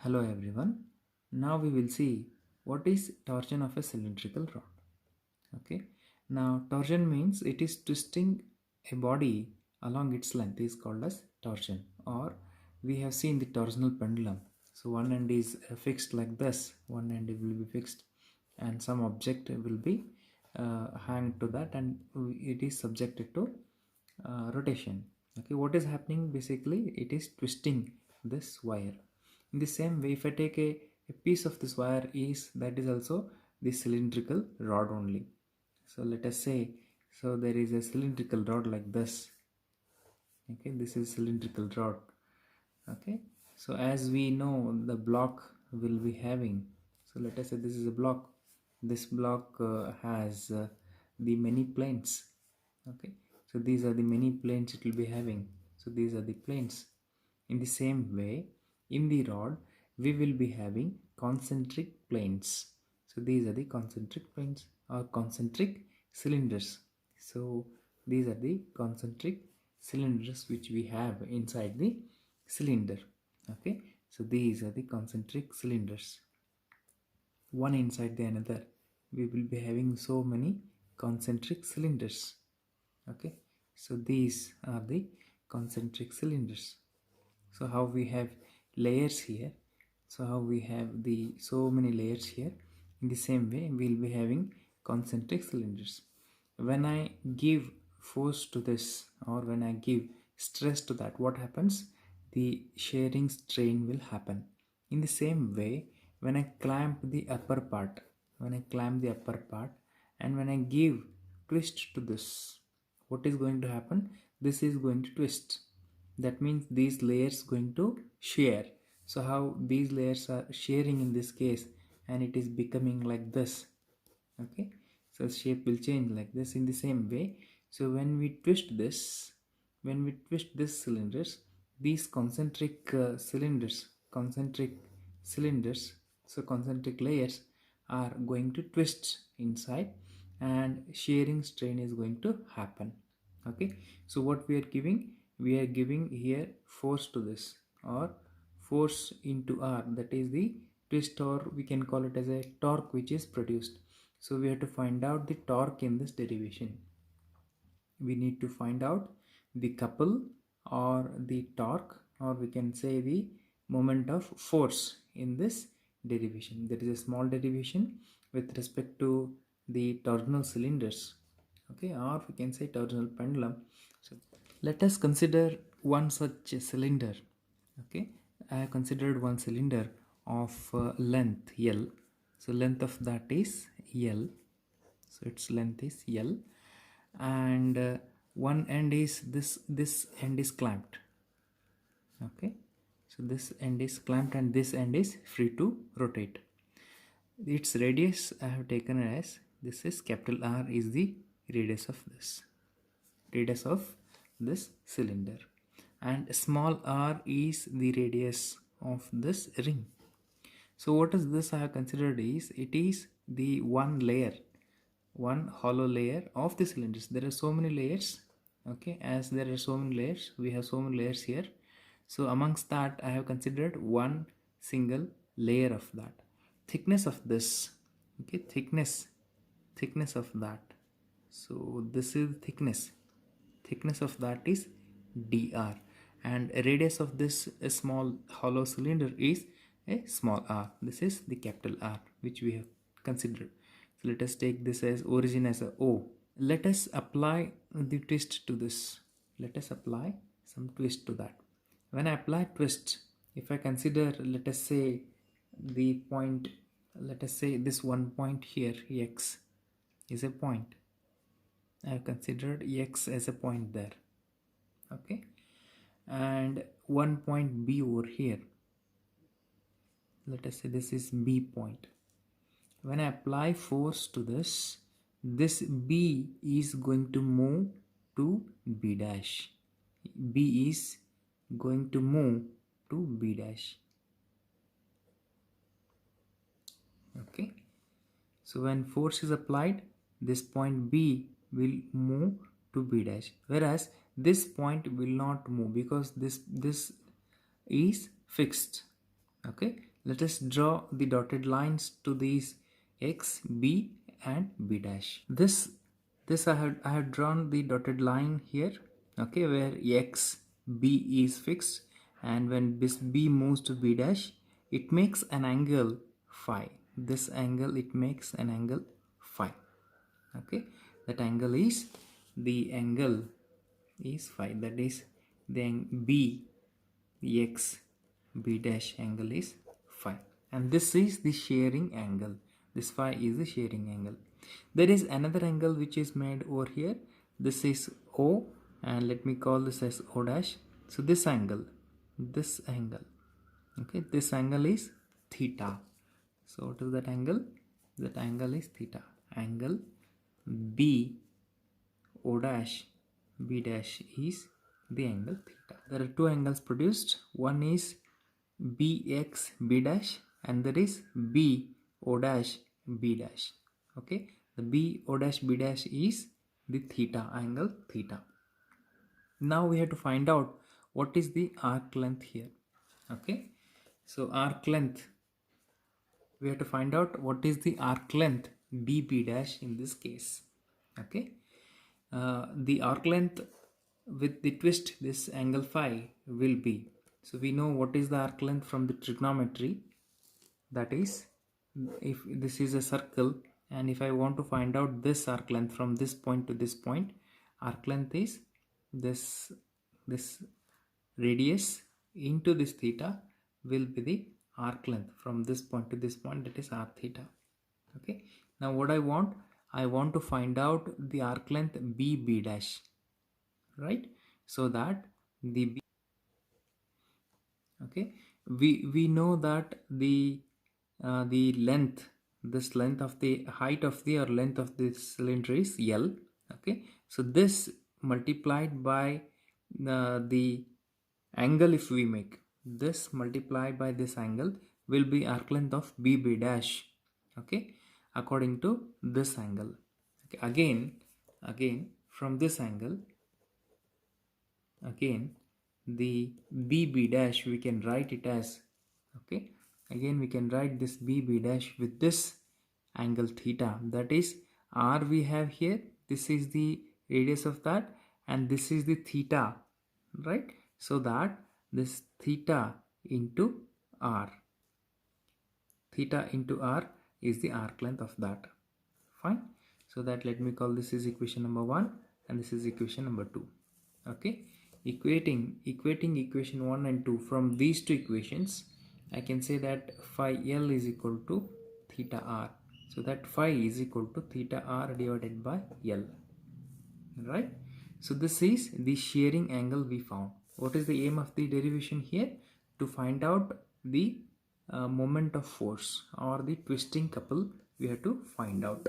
Hello everyone. Now we will see what is torsion of a cylindrical rod. Okay. Now torsion means it is twisting a body along its length is called as torsion, or we have seen the torsional pendulum. So one end is fixed like this, one end will be fixed and some object will be hanged to that, and it is subjected to rotation. Okay, what is happening? Basically it is twisting this wire. In the same way, if I take a piece of this wire is that is also the cylindrical rod only. So let us say, so there is a cylindrical rod like this. Okay, this is cylindrical rod. Okay, so as we know, the block will be having, so let us say this is a block. This block has the many planes. Okay, so these are the many planes it will be having. So these are the planes. In the same way, in the rod we will be having concentric planes. So these are the concentric planes or concentric cylinders. So these are the concentric cylinders which we have inside the cylinder. Okay, so these are the concentric cylinders, one inside the another. We will be having so many concentric cylinders. Okay, so these are the concentric cylinders. So how we have layers here, so how we have the so many layers here, in the same way we will be having concentric cylinders. When I give force to this, or when I give stress to that, what happens? The shearing strain will happen. In the same way, when I clamp the upper part, and when I give twist to this, what is going to happen? This is going to twist. That means these layers going to shear. So how these layers are shearing in this case, and it is becoming like this. Okay, so shape will change like this. In the same way, so when we twist this, cylinders, these concentric cylinders, so concentric layers are going to twist inside, and shearing strain is going to happen. Okay, so what we are giving? We are giving here force to this, or force into R, that is the twist, or we can call it as a torque which is produced. So we have to find out the torque in this derivation. We need to find out the couple, or the torque, or we can say the moment of force in this derivation. There is a small derivation with respect to the torsional cylinders. Okay, or we can say torsional pendulum. So let us consider one such cylinder. Okay, I have considered one cylinder of length L. So length of that is L. So its length is L, and one end is this end is clamped. Okay, so this end is clamped and this end is free to rotate. Its radius I have taken as, this is capital R is the radius of this cylinder, and small r is the radius of this ring. So what is this I have considered is, it is the one hollow layer of the cylinders. There are so many layers. Okay, as there are so many layers, we have so many layers here. So amongst that I have considered one single layer of that. Thickness of this, okay, thickness of that. So this is thickness of that is dr, and radius of this small hollow cylinder is a small r. This is the capital R which we have considered. So let us take this as origin as a O. Let us apply the twist to this. Let us apply some twist to that. When I apply twist, if I consider, let us say the point, let us say this one point here, x is a point. I have considered x as a point there. Okay, and one point B over here. Let us say this is B point. When I apply force to this B is going to move to B dash. B is going to move to B dash. Okay, so when force is applied, this point B will move to B dash, whereas this point will not move because this is fixed. Okay, let us draw the dotted lines to these x, b and b dash. This I have drawn the dotted line here, okay, where x, b is fixed, and when this b moves to b dash, it makes an angle phi. This angle, it makes an angle phi. Okay, that angle is, the angle is phi, that is the b x b dash angle is phi, and this is the shearing angle. This phi is the shearing angle. There is another angle which is made over here. This is O, and let me call this as O dash. So this angle, okay, this angle is theta. So what is that angle? That angle is theta. Angle B O dash B dash is the angle theta. There are two angles produced. One is BX B dash, and there is B O dash B dash. Okay, the B O dash B dash is the theta, angle theta. Now we have to find out what is the arc length here. Okay, so arc length, we have to find out what is the arc length dB dash in this case. Okay, the arc length with the twist, this angle phi will be, so we know what is the arc length from the trigonometry. That is, if this is a circle and if I want to find out this arc length from this point to this point, arc length is this radius into this theta will be the arc length from this point to this point, that is r theta. Okay, now what I want to find out the arc length b dash, right? So that the b, okay, we know that the length, this length of the height of the, or length of this cylinder is L. Okay, so this multiplied by the angle, if we make this multiplied by this angle, will be arc length of b dash. Okay, according to this angle. Okay, again from this angle, again the b dash, we can write it as, okay, again we can write this b dash with this angle theta, that is r we have here, this is the radius of that, and this is the theta, right? So that this theta into r is the arc length of that. Fine, so that, let me call this is equation number 1 and this is equation number 2. Okay, equating equation 1 and 2 from these two equations, I can say that phi L is equal to theta r. So that phi is equal to theta r divided by L, right? So this is the shearing angle we found. What is the aim of the derivation here? To find out the moment of force, or the twisting couple we have to find out.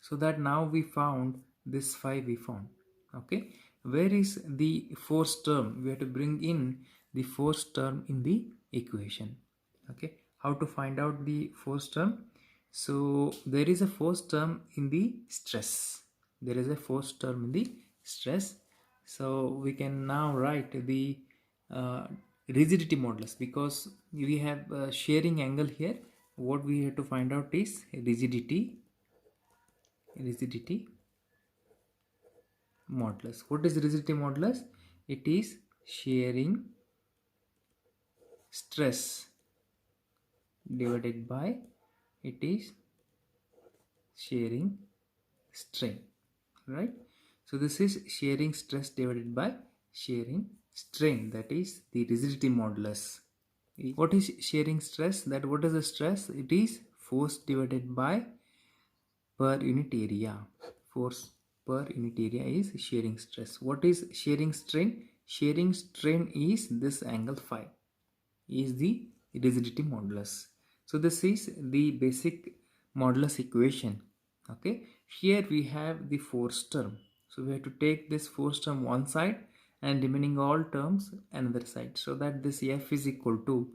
So that now we found this phi we found. Okay, where is the force term? We have to bring in the force term in the equation. Okay, how to find out the force term? So there is a force term in the stress. There is a force term in the stress. So we can now write the rigidity modulus, because we have a shearing angle here. What we have to find out is rigidity modulus. What is rigidity modulus? It is shearing stress divided by, it is shearing strain, right? So this is shearing stress divided by shearing strain, that is the rigidity modulus. What is shearing stress? That what is the stress? It is force divided by per unit area. Force per unit area is shearing stress. What is shearing strain? Shearing strain is this angle phi, is the rigidity modulus. So this is the basic modulus equation. Okay, here we have the force term, so we have to take this force term one side and remaining all terms another side, so that this F is equal to,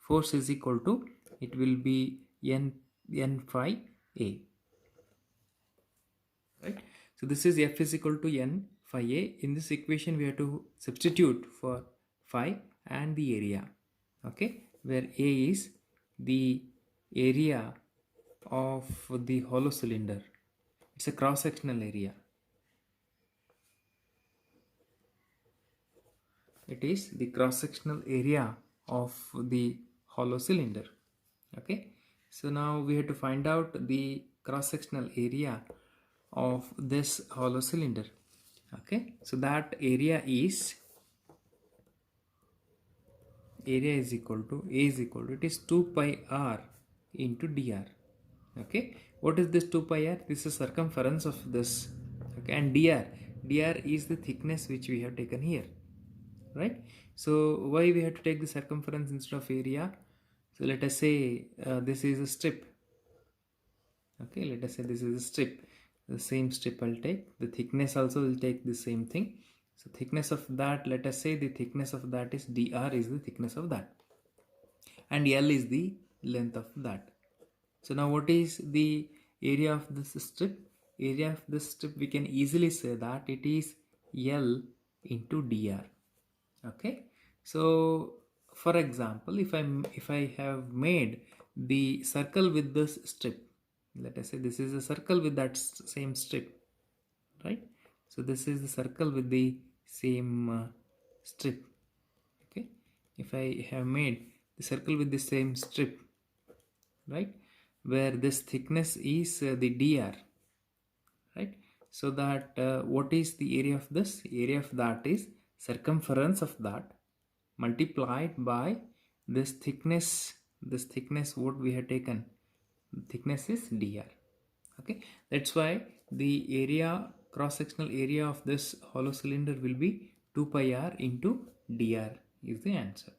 force is equal to, it will be n phi a, right? So this is F is equal to n phi a. In this equation we have to substitute for phi and the area. Okay, where A is the area of the hollow cylinder. It's a cross-sectional area. It is the cross-sectional area of the hollow cylinder. Okay, so now we have to find out the cross-sectional area of this hollow cylinder. Okay, so that area is equal to it is 2 pi r into dr. Okay, what is this 2 pi r? This is circumference of this. Okay, and dr is the thickness which we have taken here, right? So why we have to take the circumference instead of area? So let us say this is a strip. Okay, let us say this is a strip. The same strip I'll take. The thickness also will take the same thing. So thickness of that, let us say the thickness of that is dr is the thickness of that, and L is the length of that. So now what is the area of this strip? Area of this strip, we can easily say that it is L into dr. Okay, so for example, if I have made the circle with this strip, let us say this is a circle with that same strip, right? So this is the circle with the same strip. Okay, if I have made the circle with the same strip, right, where this thickness is the dr, right? So that what is the area of this? Area of that is circumference of that multiplied by this thickness. This thickness what we have taken, thickness is dr. Okay, that's why the area, cross-sectional area of this hollow cylinder will be 2 pi r into dr is the answer.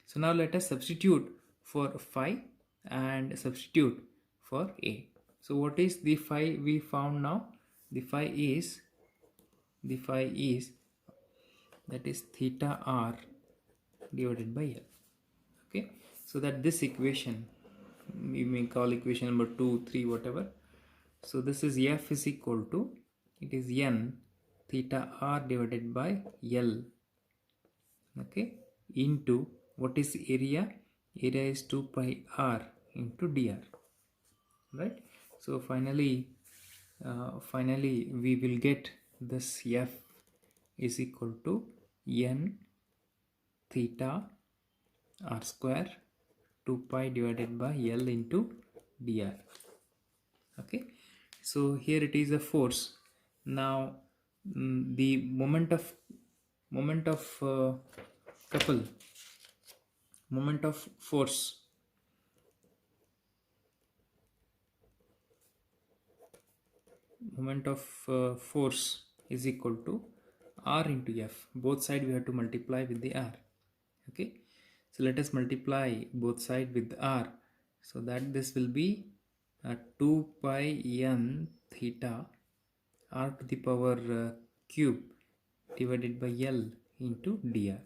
So now let us substitute for phi and substitute for A. So what is the phi we found now? The phi is that is theta r divided by L. Okay, so that this equation, we may call equation number 2, 3, whatever. So this is F is equal to, it is N theta r divided by L. Okay, into what is area? Area is 2 pi r into dr, right? So finally we will get this F is equal to N theta r square 2 pi divided by L into dr. Okay, so here it is a force. Now the moment of couple, moment of force, force is equal to r into F. Both sides we have to multiply with the r. Okay, so let us multiply both sides with r, so that this will be 2 pi n theta r to the power cube divided by L into dr.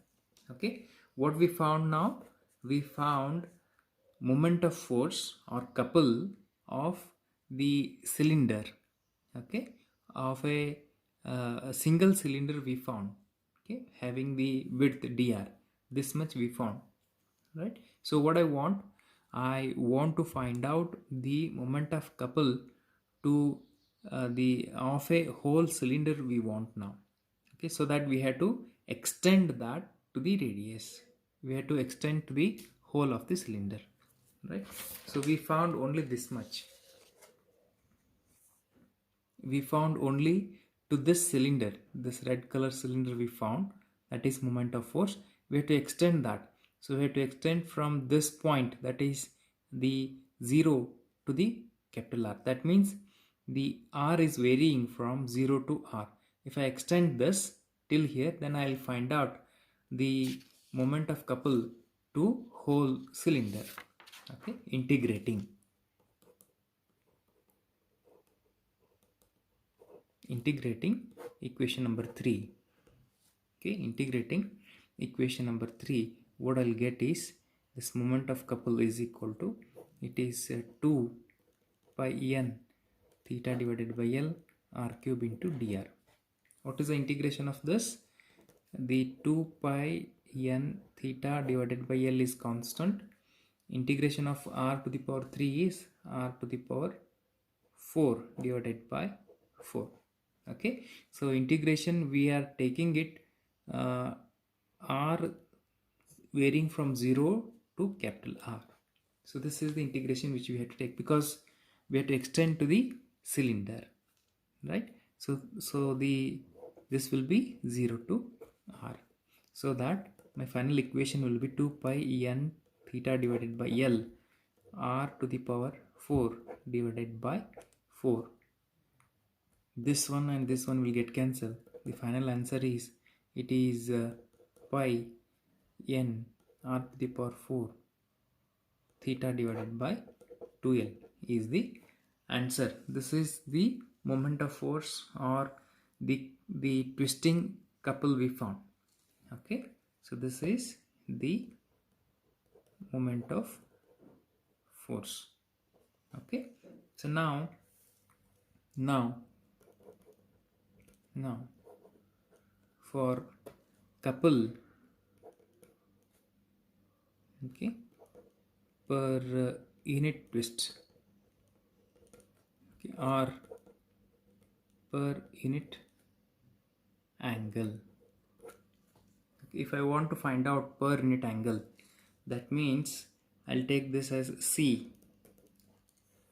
Okay, what we found now? We found moment of force or couple of the cylinder, okay, of a single cylinder we found, okay, having the width dr, this much we found, right? So what I want to find out the moment of couple to the of a whole cylinder we want now. Okay, so that we have to extend that to the radius, we have to extend to the whole of the cylinder, right? So we found only this much, we found only to this cylinder, this red color cylinder we found, that is moment of force. We have to extend that, so we have to extend from this point, that is the 0 to the capital R. That means the R is varying from 0 to R. If I extend this till here, then I will find out the moment of couple to whole cylinder. Okay, integrating equation number 3. Okay, integrating equation number 3, what I'll get is this moment of couple is equal to, it is 2 pi n theta divided by L r cube into dr. What is the integration of this? The 2 pi n theta divided by L is constant, integration of r to the power 3 is r to the power 4 divided by 4. Okay, so integration we are taking it r varying from 0 to capital R. So this is the integration which we have to take, because we have to extend to the cylinder, right? So the this will be 0 to R. So that my final equation will be 2 pi n theta divided by L r to the power 4 divided by 4. This one and this one will get cancelled. The final answer is, it is pi n r to the power 4 theta divided by 2L is the answer. This is the moment of force, or the twisting couple we found. Okay, so this is the moment of force. Okay, so now for couple, okay, per unit twist, okay, or per unit angle. Okay, if I want to find out per unit angle, that means I'll take this as C.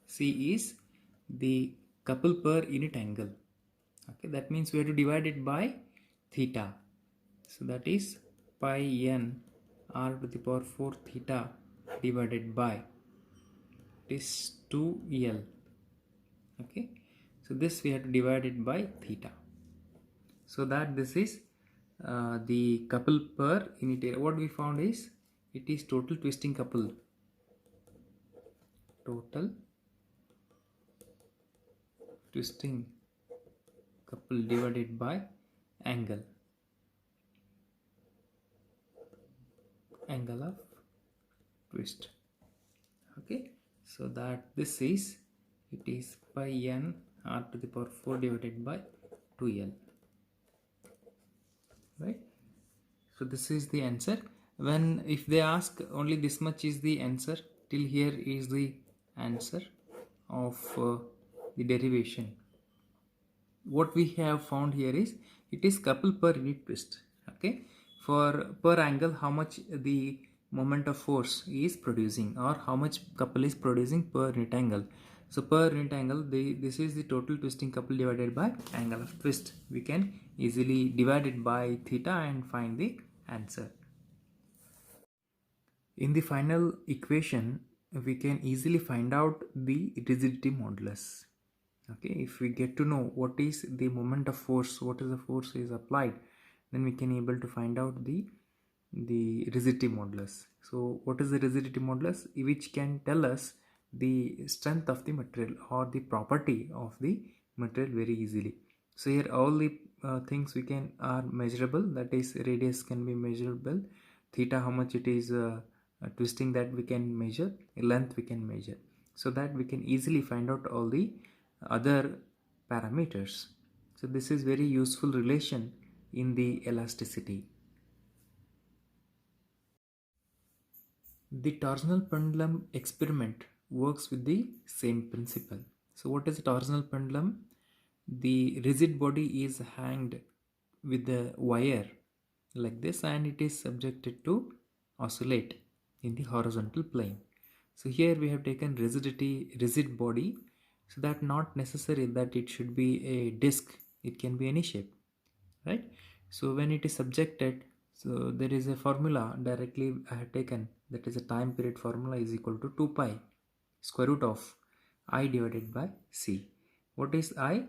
C is the couple per unit angle. Okay, that means we have to divide it by theta. So that is pi n r to the power 4 theta divided by, it is 2L. Okay, so this we have to divide it by theta. So that this is the couple per unit area. What we found is, it is total twisting couple. Total twisting couple divided by angle of twist. Okay, so that this is, it is pi n r to the power 4 divided by 2L, right? So this is the answer. When if they ask only this much is the answer, till here is the answer of the derivation. What we have found here is, it is couple per unit twist. Okay, for per angle, how much the moment of force is producing, or how much couple is producing per unit angle. So per unit angle, this is the total twisting couple divided by angle of twist. We can easily divide it by theta and find the answer. In the final equation, we can easily find out the rigidity modulus. Okay, if we get to know what is the moment of force, what is the force is applied, then we can able to find out the rigidity modulus. So what is the rigidity modulus? Which can tell us the strength of the material or the property of the material very easily. So here all the things we can are measurable, that is radius can be measurable, theta how much it is twisting, that we can measure, length we can measure, so that we can easily find out all the other parameters. So this is very useful relation in the elasticity. The torsional pendulum experiment works with the same principle. So what is a torsional pendulum? The rigid body is hanged with the wire like this, and it is subjected to oscillate in the horizontal plane. So here we have taken rigid body, so that not necessary that it should be a disc, it can be any shape, right? So when it is subjected, so there is a formula directly I have taken, that is a time period formula is equal to 2 pi square root of I divided by C. What is I?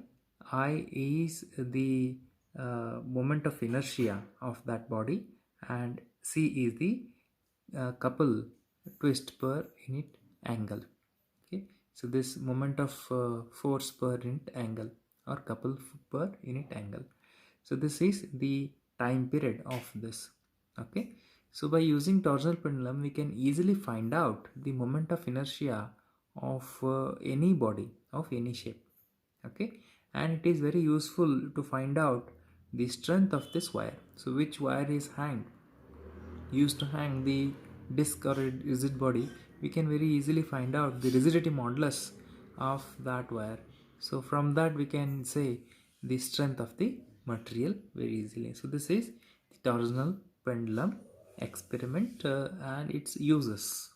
I is the moment of inertia of that body, and C is the couple twist per unit angle. Okay, so this moment of force per unit angle, or couple per unit angle. So this is the time period of this. Okay, so by using torsional pendulum, we can easily find out the moment of inertia of any body of any shape. Okay, and it is very useful to find out the strength of this wire. So which wire is used to hang the disc or a rigid body, we can very easily find out the rigidity modulus of that wire. So from that we can say the strength of the material very easily. So this is the torsional pendulum experiment and its uses.